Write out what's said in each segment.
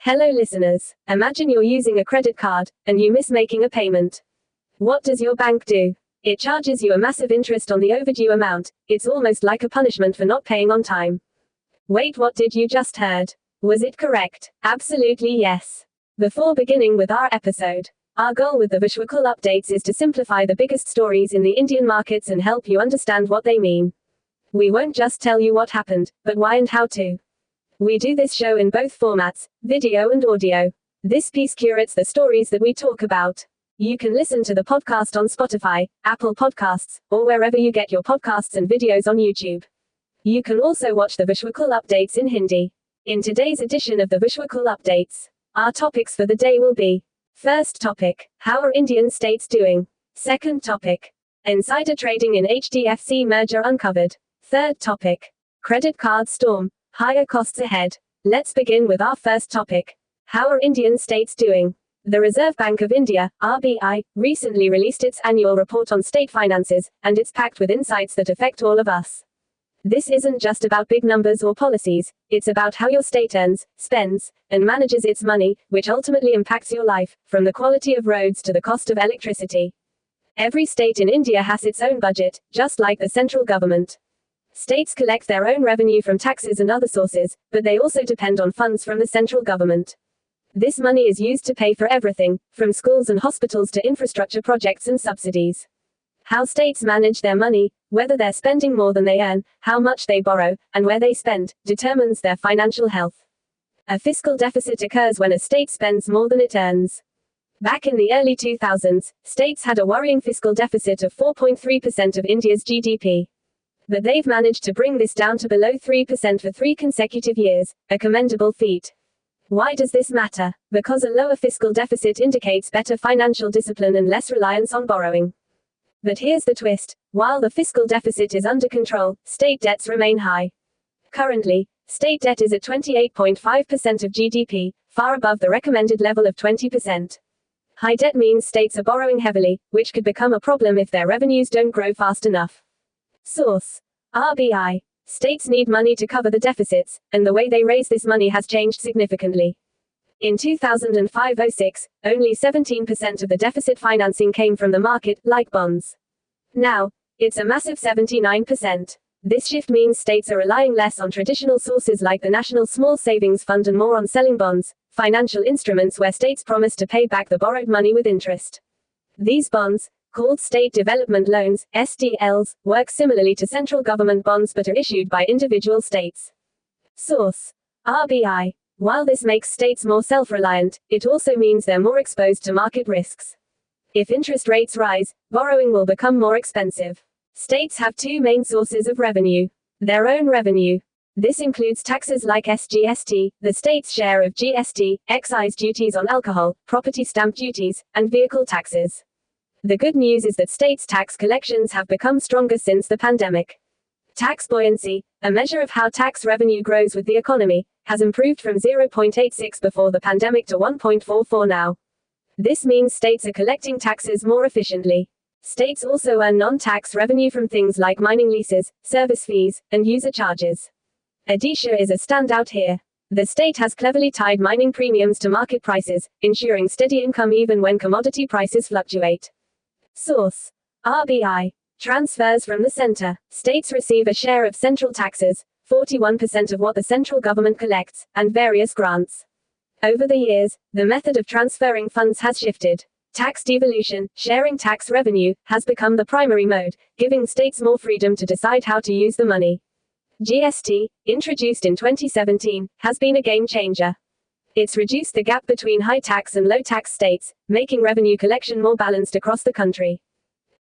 Hello listeners. Imagine you're using a credit card, and you miss making a payment. What does your bank do? It charges you a massive interest on the overdue amount. It's almost like a punishment for not paying on time. Wait, what did you just heard? Was it correct? Absolutely yes. Before beginning with our episode, our goal with the Vishwakul updates is to simplify the biggest stories in the Indian markets and help you understand what they mean. We won't just tell you what happened, but why and how to. We do this show in both formats, video and audio. This piece curates the stories that we talk about. You can listen to the podcast on Spotify, Apple Podcasts, or wherever you get your podcasts and videos on YouTube. You can also watch the Vishwakul updates in Hindi. In today's edition of the Vishwakul updates, our topics for the day will be: first topic, how are Indian states doing? Second topic, insider trading in HDFC Merger Uncovered. Third topic, credit card storm, higher costs ahead. Let's begin with our first topic. How are Indian states doing? The Reserve Bank of India, RBI, recently released its annual report on state finances, and it's packed with insights that affect all of us. This isn't just about big numbers or policies, it's about how your state earns, spends, and manages its money, which ultimately impacts your life, from the quality of roads to the cost of electricity. Every state in India has its own budget, just like the central government. States collect their own revenue from taxes and other sources, but they also depend on funds from the central government. This money is used to pay for everything, from schools and hospitals to infrastructure projects and subsidies. How states manage their money, whether they're spending more than they earn, how much they borrow, and where they spend, determines their financial health. A fiscal deficit occurs when a state spends more than it earns. Back in the early 2000s, states had a worrying fiscal deficit of 4.3% of India's GDP. But they've managed to bring this down to below 3% for 3 consecutive years, a commendable feat. Why does this matter? Because a lower fiscal deficit indicates better financial discipline and less reliance on borrowing. But here's the twist. While the fiscal deficit is under control, state debts remain high. Currently, state debt is at 28.5% of GDP, far above the recommended level of 20%. High debt means states are borrowing heavily, which could become a problem if their revenues don't grow fast enough. Source: RBI. States need money to cover the deficits, and the way they raise this money has changed significantly. In 2005-06, only 17% of the deficit financing came from the market, like bonds. Now, it's a massive 79%. This shift means states are relying less on traditional sources like the National Small Savings Fund and more on selling bonds, financial instruments where states promise to pay back the borrowed money with interest. These bonds, called State Development Loans, SDLs, work similarly to central government bonds but are issued by individual states. Source: RBI. While this makes states more self-reliant, it also means they're more exposed to market risks. If interest rates rise, borrowing will become more expensive. States have 2 main sources of revenue. Their own revenue. This includes taxes like SGST, the state's share of GST, excise duties on alcohol, property stamp duties, and vehicle taxes. The good news is that states' tax collections have become stronger since the pandemic. Tax buoyancy, a measure of how tax revenue grows with the economy, has improved from 0.86 before the pandemic to 1.44 now. This means states are collecting taxes more efficiently. States also earn non-tax revenue from things like mining leases, service fees, and user charges. Odisha is a standout here. The state has cleverly tied mining premiums to market prices, ensuring steady income even when commodity prices fluctuate. Source: RBI. Transfers from the center. States receive a share of central taxes, 41% of what the central government collects, and various grants. Over the years, the method of transferring funds has shifted. Tax devolution, sharing tax revenue, has become the primary mode, giving states more freedom to decide how to use the money. GST, introduced in 2017, has been a game changer. It's reduced the gap between high tax and low tax states, making revenue collection more balanced across the country.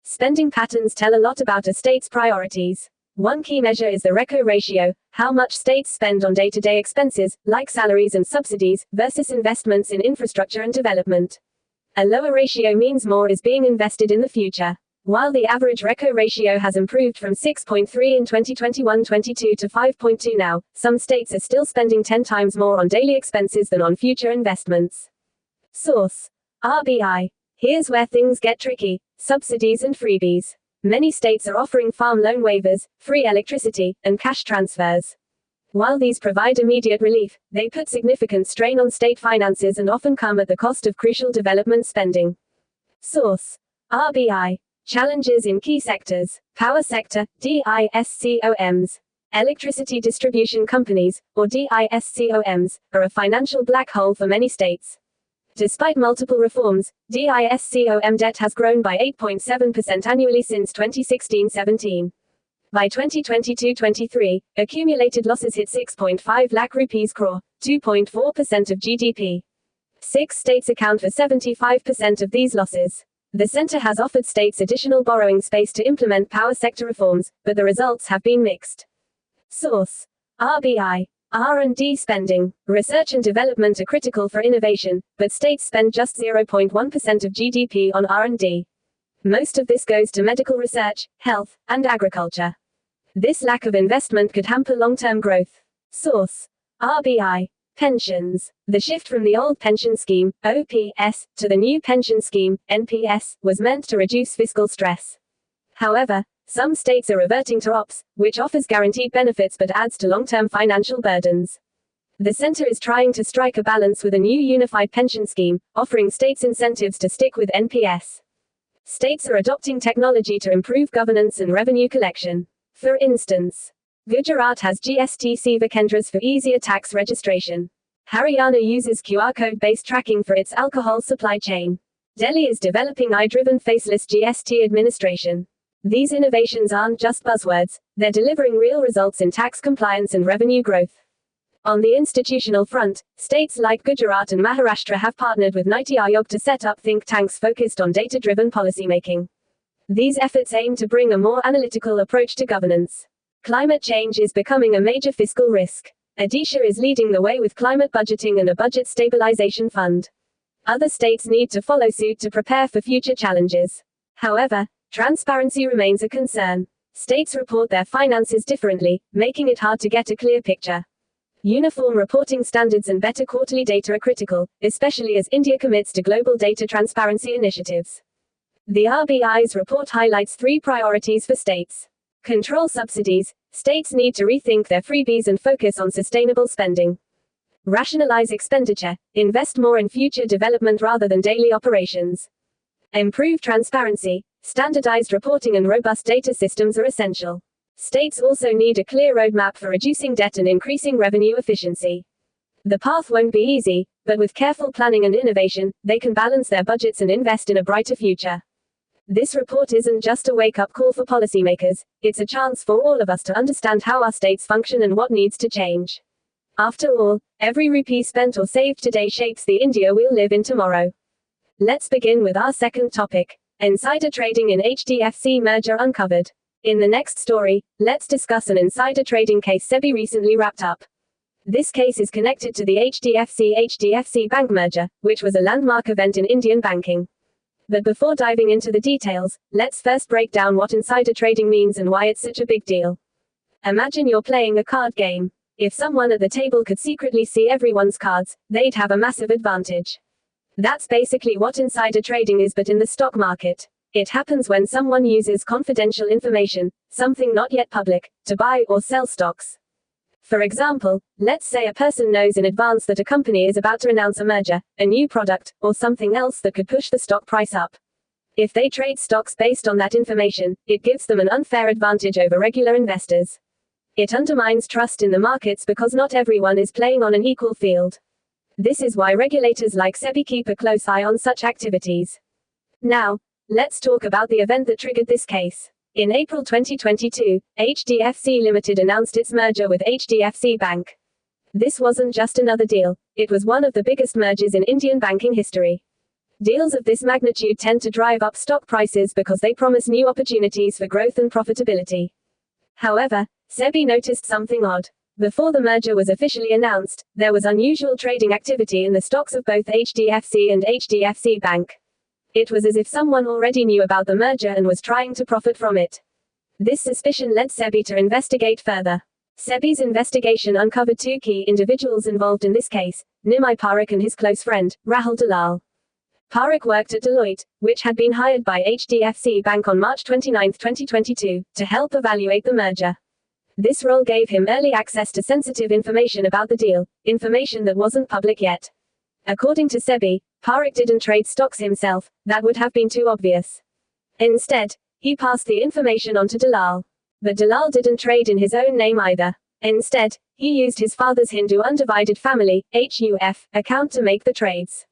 Spending patterns tell a lot about a state's priorities. One key measure is the reco ratio, how much states spend on day-to-day expenses, like salaries and subsidies, versus investments in infrastructure and development. A lower ratio means more is being invested in the future. While the average reco ratio has improved from 6.3 in 2021-22 to 5.2 now, some states are still spending 10 times more on daily expenses than on future investments. Source: RBI. Here's where things get tricky: subsidies and freebies. Many states are offering farm loan waivers, free electricity, and cash transfers. While these provide immediate relief, they put significant strain on state finances and often come at the cost of crucial development spending. Source: RBI. Challenges in key sectors. Power sector, DISCOMs. Electricity distribution companies, or DISCOMs, are a financial black hole for many states. Despite multiple reforms, DISCOM debt has grown by 8.7% annually since 2016-17. By 2022-23, accumulated losses hit 6.5 lakh rupees crore, 2.4% of GDP. 6 states account for 75% of these losses. The center has offered states additional borrowing space to implement power sector reforms, but the results have been mixed. Source: RBI. R&D spending. Research and development are critical for innovation, but states spend just 0.1% of GDP on R&D. Most of this goes to medical research, health, and agriculture. This lack of investment could hamper long-term growth. Source: RBI. Pensions. The shift from the old pension scheme, OPS, to the new pension scheme, NPS, was meant to reduce fiscal stress. However, some states are reverting to OPS, which offers guaranteed benefits but adds to long-term financial burdens. The center is trying to strike a balance with a new unified pension scheme, offering states incentives to stick with NPS. States are adopting technology to improve governance and revenue collection. For instance, Gujarat has GST Seva Kendras for easier tax registration. Haryana uses QR code-based tracking for its alcohol supply chain. Delhi is developing eye-driven faceless GST administration. These innovations aren't just buzzwords, they're delivering real results in tax compliance and revenue growth. On the institutional front, states like Gujarat and Maharashtra have partnered with Niti Aayog to set up think tanks focused on data-driven policymaking. These efforts aim to bring a more analytical approach to governance. Climate change is becoming a major fiscal risk. Odisha is leading the way with climate budgeting and a budget stabilization fund. Other states need to follow suit to prepare for future challenges. However, transparency remains a concern. States report their finances differently, making it hard to get a clear picture. Uniform reporting standards and better quarterly data are critical, especially as India commits to global data transparency initiatives. The RBI's report highlights 3 priorities for states. Control subsidies. States need to rethink their freebies and focus on sustainable spending. Rationalize expenditure. Invest more in future development rather than daily operations. Improve transparency. Standardized reporting and robust data systems are essential. States also need a clear roadmap for reducing debt and increasing revenue efficiency. The path won't be easy, but with careful planning and innovation, they can balance their budgets and invest in a brighter future. This report isn't just a wake-up call for policymakers, it's a chance for all of us to understand how our states function and what needs to change. After all, every rupee spent or saved today shapes the India we'll live in tomorrow. Let's begin with our second topic: insider trading in HDFC Merger Uncovered. In the next story, let's discuss an insider trading case SEBI recently wrapped up. This case is connected to the HDFC Bank merger, which was a landmark event in Indian banking. But before diving into the details, let's first break down what insider trading means and why it's such a big deal. Imagine you're playing a card game. If someone at the table could secretly see everyone's cards, they'd have a massive advantage. That's basically what insider trading is, but in the stock market. It happens when someone uses confidential information, something not yet public, to buy or sell stocks. For example, let's say a person knows in advance that a company is about to announce a merger, a new product, or something else that could push the stock price up. If they trade stocks based on that information, it gives them an unfair advantage over regular investors. It undermines trust in the markets because not everyone is playing on an equal field. This is why regulators like SEBI keep a close eye on such activities. Now, let's talk about the event that triggered this case. In April 2022, HDFC Limited announced its merger with HDFC Bank. This wasn't just another deal, it was one of the biggest mergers in Indian banking history. Deals of this magnitude tend to drive up stock prices because they promise new opportunities for growth and profitability. However, SEBI noticed something odd. Before the merger was officially announced, there was unusual trading activity in the stocks of both HDFC and HDFC Bank. It was as if someone already knew about the merger and was trying to profit from it. This suspicion led SEBI to investigate further. SEBI's investigation uncovered 2 key individuals involved in this case: Nimai Parekh and his close friend, Rahul Dalal. Parekh worked at Deloitte, which had been hired by HDFC Bank on March 29, 2022, to help evaluate the merger. This role gave him early access to sensitive information about the deal, information that wasn't public yet. According to SEBI, Parekh didn't trade stocks himself, that would have been too obvious. Instead, he passed the information on to Dalal. But Dalal didn't trade in his own name either. Instead, he used his father's Hindu Undivided Family (HUF) account to make the trades.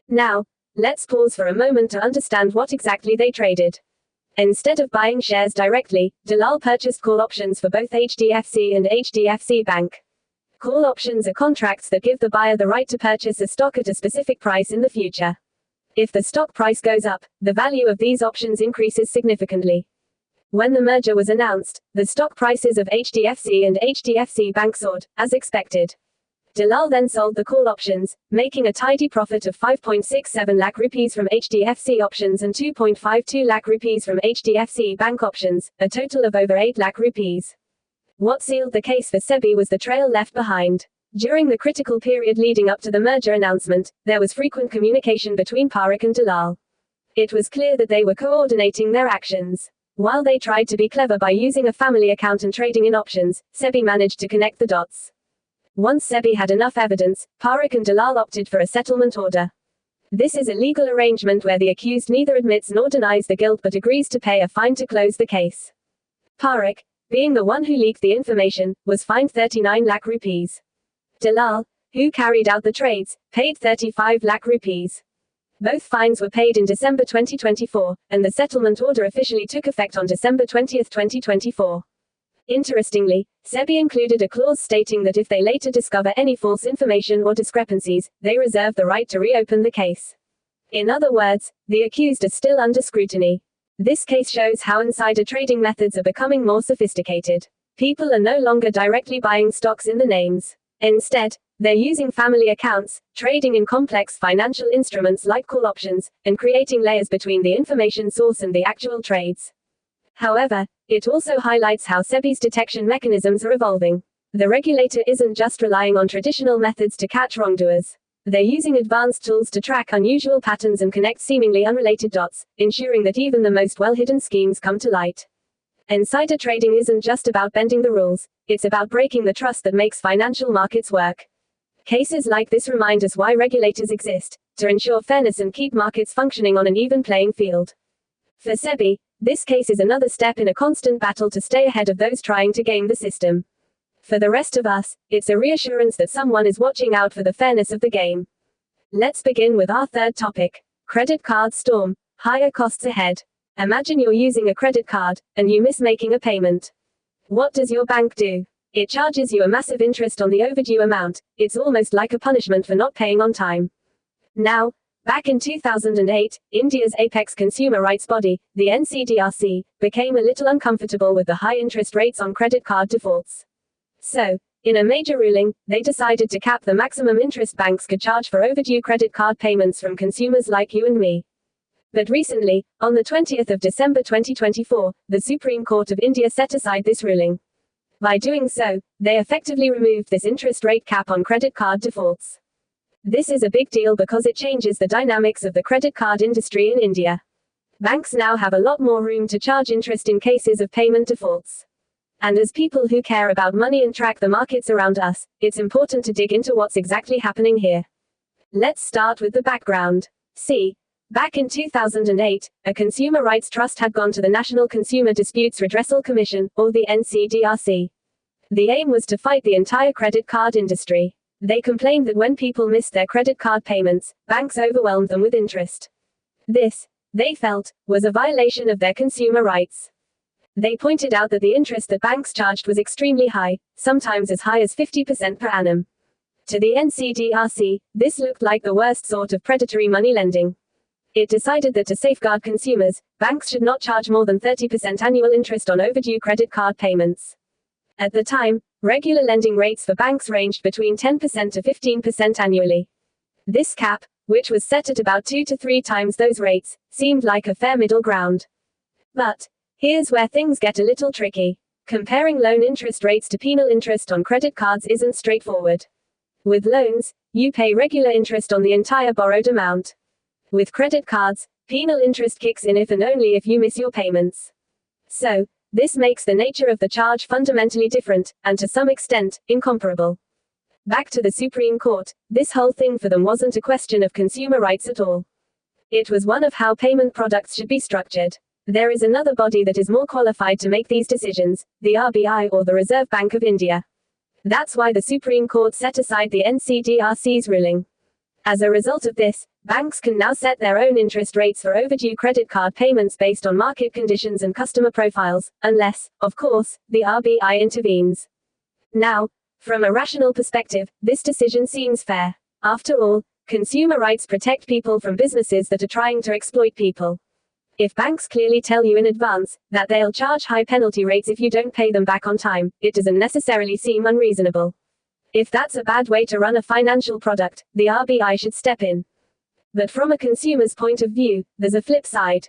Now, let's pause for a moment to understand what exactly they traded. Instead of buying shares directly, Dalal purchased call options for both HDFC and HDFC Bank. Call options are contracts that give the buyer the right to purchase a stock at a specific price in the future. If the stock price goes up, the value of these options increases significantly. When the merger was announced, the stock prices of HDFC and HDFC Bank soared, as expected. Dalal then sold the call options, making a tidy profit of 5.67 lakh rupees from HDFC options and 2.52 lakh rupees from HDFC Bank options, a total of over 8 lakh rupees. What sealed the case for SEBI was the trail left behind. During the critical period leading up to the merger announcement, there was frequent communication between Parekh and Dalal. It was clear that they were coordinating their actions. While they tried to be clever by using a family account and trading in options, SEBI managed to connect the dots. Once SEBI had enough evidence, Parekh and Dalal opted for a settlement order. This is a legal arrangement where the accused neither admits nor denies the guilt but agrees to pay a fine to close the case. Parekh, being the one who leaked the information, was fined 39 lakh rupees. Dalal, who carried out the trades, paid 35 lakh rupees. Both fines were paid in December 2024, and the settlement order officially took effect on December 20, 2024. Interestingly, SEBI included a clause stating that if they later discover any false information or discrepancies, they reserve the right to reopen the case. In other words, the accused are still under scrutiny. This case shows how insider trading methods are becoming more sophisticated. People are no longer directly buying stocks in the names. Instead, they're using family accounts, trading in complex financial instruments like call options, and creating layers between the information source and the actual trades. However, it also highlights how SEBI's detection mechanisms are evolving. The regulator isn't just relying on traditional methods to catch wrongdoers. They're using advanced tools to track unusual patterns and connect seemingly unrelated dots, ensuring that even the most well-hidden schemes come to light. Insider trading isn't just about bending the rules, it's about breaking the trust that makes financial markets work. Cases like this remind us why regulators exist, to ensure fairness and keep markets functioning on an even playing field. For SEBI, this case is another step in a constant battle to stay ahead of those trying to game the system. For the rest of us, it's a reassurance that someone is watching out for the fairness of the game. Let's begin with our third topic: credit card storm, higher costs ahead. Imagine you're using a credit card, and you miss making a payment. What does your bank do? It charges you a massive interest on the overdue amount. It's almost like a punishment for not paying on time. Now, back in 2008, India's apex consumer rights body, the NCDRC, became a little uncomfortable with the high interest rates on credit card defaults. So, in a major ruling, they decided to cap the maximum interest banks could charge for overdue credit card payments from consumers like you and me. But recently, on the 20th of December 2024, the Supreme Court of India set aside this ruling. By doing so, they effectively removed this interest rate cap on credit card defaults. This is a big deal because it changes the dynamics of the credit card industry in India. Banks now have a lot more room to charge interest in cases of payment defaults. And as people who care about money and track the markets around us, it's important to dig into what's exactly happening here. Let's start with the background. Back in 2008, a consumer rights trust had gone to the National Consumer Disputes Redressal Commission, or the NCDRC. The aim was to fight the entire credit card industry. They complained that when people missed their credit card payments, banks overwhelmed them with interest. This, they felt, was a violation of their consumer rights. They pointed out that the interest that banks charged was extremely high, sometimes as high as 50% per annum. To the NCDRC, this looked like the worst sort of predatory money lending. It decided that to safeguard consumers, banks should not charge more than 30% annual interest on overdue credit card payments. At the time, regular lending rates for banks ranged between 10% to 15% annually. This cap, which was set at about 2 to 3 times those rates, seemed like a fair middle ground. But here's where things get a little tricky. Comparing loan interest rates to penal interest on credit cards isn't straightforward. With loans, you pay regular interest on the entire borrowed amount. With credit cards, penal interest kicks in if and only if you miss your payments. So, This makes the nature of the charge fundamentally different, and to some extent, incomparable. Back to the Supreme Court, this whole thing for them wasn't a question of consumer rights at all. It was one of how payment products should be structured. There is another body that is more qualified to make these decisions, the RBI or the Reserve Bank of India. That's why the Supreme Court set aside the NCDRC's ruling. As a result of this, banks can now set their own interest rates for overdue credit card payments based on market conditions and customer profiles, unless, of course, the RBI intervenes. Now, from a rational perspective, this decision seems fair. After all, consumer rights protect people from businesses that are trying to exploit people. If banks clearly tell you in advance that they'll charge high penalty rates if you don't pay them back on time, it doesn't necessarily seem unreasonable. If that's a bad way to run a financial product, the RBI should step in. But from a consumer's point of view, there's a flip side.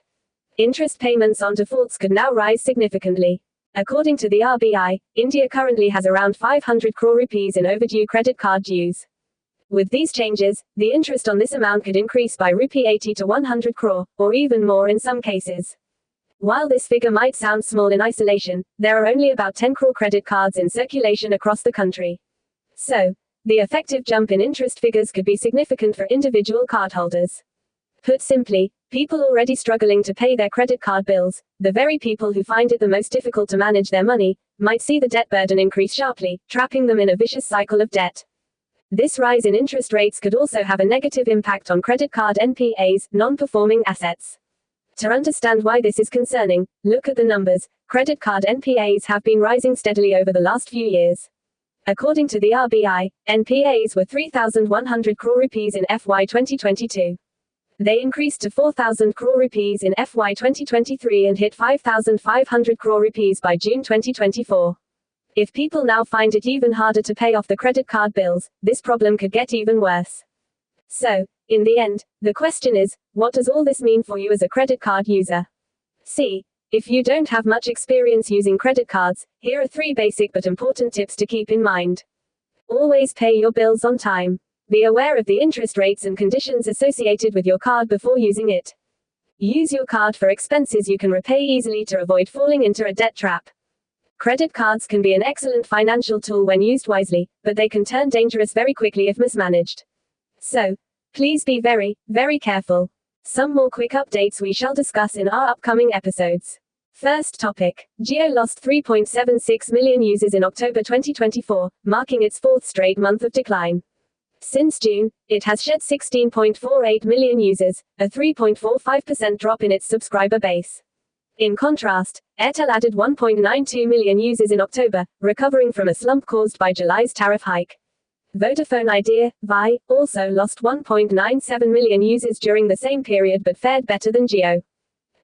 Interest payments on defaults could now rise significantly. According to the RBI, India currently has around 500 crore rupees in overdue credit card dues. With these changes, the interest on this amount could increase by rupee 80 to 100 crore, or even more in some cases. While this figure might sound small in isolation, there are only about 10 crore credit cards in circulation across the country. So, the effective jump in interest figures could be significant for individual cardholders. Put simply, people already struggling to pay their credit card bills, the very people who find it the most difficult to manage their money, might see the debt burden increase sharply, trapping them in a vicious cycle of debt. This rise in interest rates could also have a negative impact on credit card NPAs, non-performing assets. To understand why this is concerning, look at the numbers. Credit card NPAs have been rising steadily over the last few years. According to the RBI, NPAs were 3,100 crore rupees in FY 2022. They increased to 4,000 crore rupees in FY 2023 and hit 5,500 crore rupees by June 2024. If people now find it even harder to pay off the credit card bills, this problem could get even worse. So, in the end, the question is, what does all this mean for you as a credit card user? See, if you don't have much experience using credit cards, here are 3 basic but important tips to keep in mind. Always pay your bills on time. Be aware of the interest rates and conditions associated with your card before using it. Use your card for expenses you can repay easily to avoid falling into a debt trap. Credit cards can be an excellent financial tool when used wisely, but they can turn dangerous very quickly if mismanaged. So, please be very, very careful. Some more quick updates we shall discuss in our upcoming episodes. First topic. Jio lost 3.76 million users in October 2024, marking its 4th straight month of decline. Since June, it has shed 16.48 million users, a 3.45% drop in its subscriber base. In contrast, Airtel added 1.92 million users in October, recovering from a slump caused by July's tariff hike. Vodafone Idea, Vi, also lost 1.97 million users during the same period but fared better than Jio.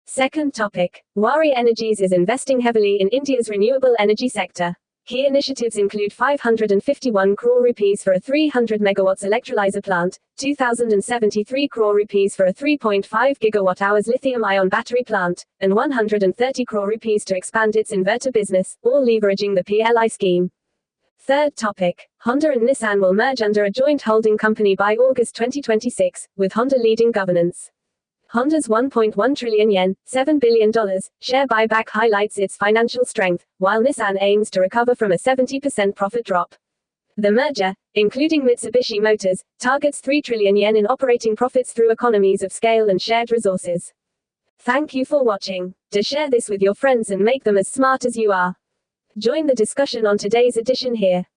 Second topic. Waaree Energies is investing heavily in India's renewable energy sector. Key initiatives include 551 crore rupees for a 300 megawatts electrolyzer plant, 2,073 crore rupees for a 3.5 gigawatt-hours lithium-ion battery plant, and 130 crore rupees to expand its inverter business, all leveraging the PLI scheme. Third topic. Honda and Nissan will merge under a joint holding company by August 2026, with Honda leading governance. Honda's 1.1 trillion yen, $7 billion, share buyback highlights its financial strength, while Nissan aims to recover from a 70% profit drop. The merger, including Mitsubishi Motors, targets 3 trillion yen in operating profits through economies of scale and shared resources. Thank you for watching. Do share this with your friends and make them as smart as you are. Join the discussion on today's edition here.